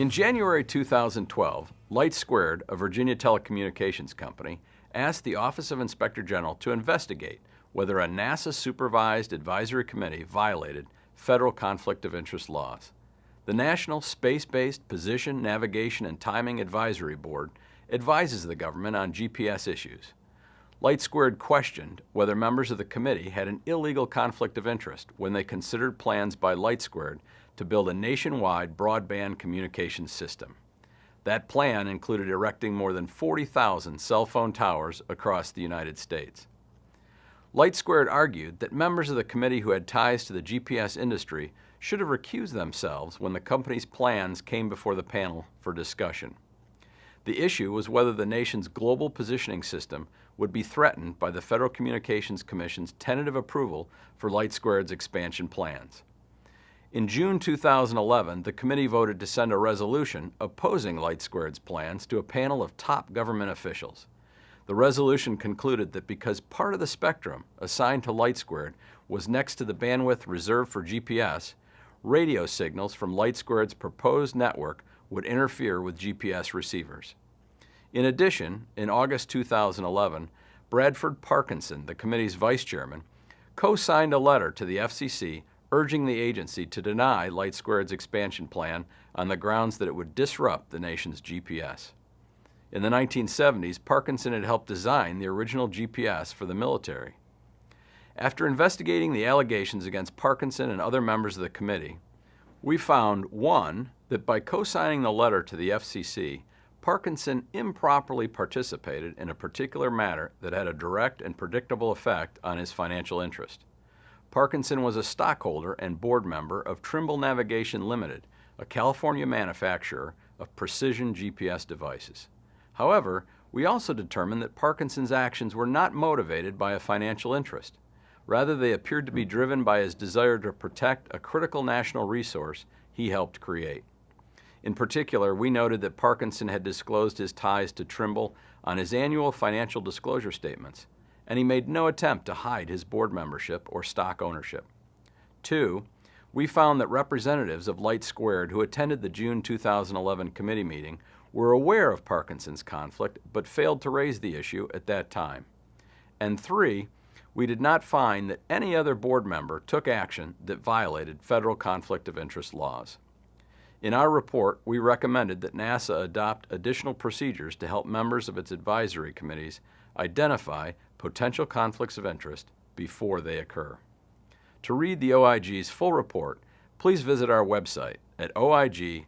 In January 2012, Light Squared, a Virginia telecommunications company, asked the Office of Inspector General to investigate whether a NASA-supervised advisory committee violated federal conflict of interest laws. The National Space-Based Position, Navigation, and Timing Advisory Board advises the government on GPS issues. Light Squared questioned whether members of the committee had an illegal conflict of interest when they considered plans by Light Squared to build a nationwide broadband communications system. That plan included erecting more than 40,000 cell phone towers across the United States. Light Squared argued that members of the committee who had ties to the GPS industry should have recused themselves when the company's plans came before the panel for discussion. The issue was whether the nation's global positioning system would be threatened by the Federal Communications Commission's tentative approval for Light Squared's expansion plans. In June 2011, the committee voted to send a resolution opposing Light Squared's plans to a panel of top government officials. The resolution concluded that because part of the spectrum assigned to Light Squared was next to the bandwidth reserved for GPS, radio signals from Light Squared's proposed network would interfere with GPS receivers. In addition, in August 2011, Bradford Parkinson, the committee's vice chairman, co-signed a letter to the FCC urging the agency to deny Light Squared's expansion plan on the grounds that it would disrupt the nation's GPS. In the 1970s, Parkinson had helped design the original GPS for the military. After investigating the allegations against Parkinson and other members of the committee, we found, one, that by co-signing the letter to the FCC, Parkinson improperly participated in a particular matter that had a direct and predictable effect on his financial interest. Parkinson was a stockholder and board member of Trimble Navigation Limited, a California manufacturer of precision GPS devices. However, we also determined that Parkinson's actions were not motivated by a financial interest. Rather, they appeared to be driven by his desire to protect a critical national resource he helped create. In particular, we noted that Parkinson had disclosed his ties to Trimble on his annual financial disclosure statements, and he made no attempt to hide his board membership or stock ownership. Two, we found that representatives of Light Squared who attended the June 2011 committee meeting were aware of Parkinson's conflict but failed to raise the issue at that time. And three, we did not find that any other board member took action that violated federal conflict of interest laws. In our report, we recommended that NASA adopt additional procedures to help members of its advisory committees identify potential conflicts of interest before they occur. To read the OIG's full report, please visit our website at oig.nasa.gov.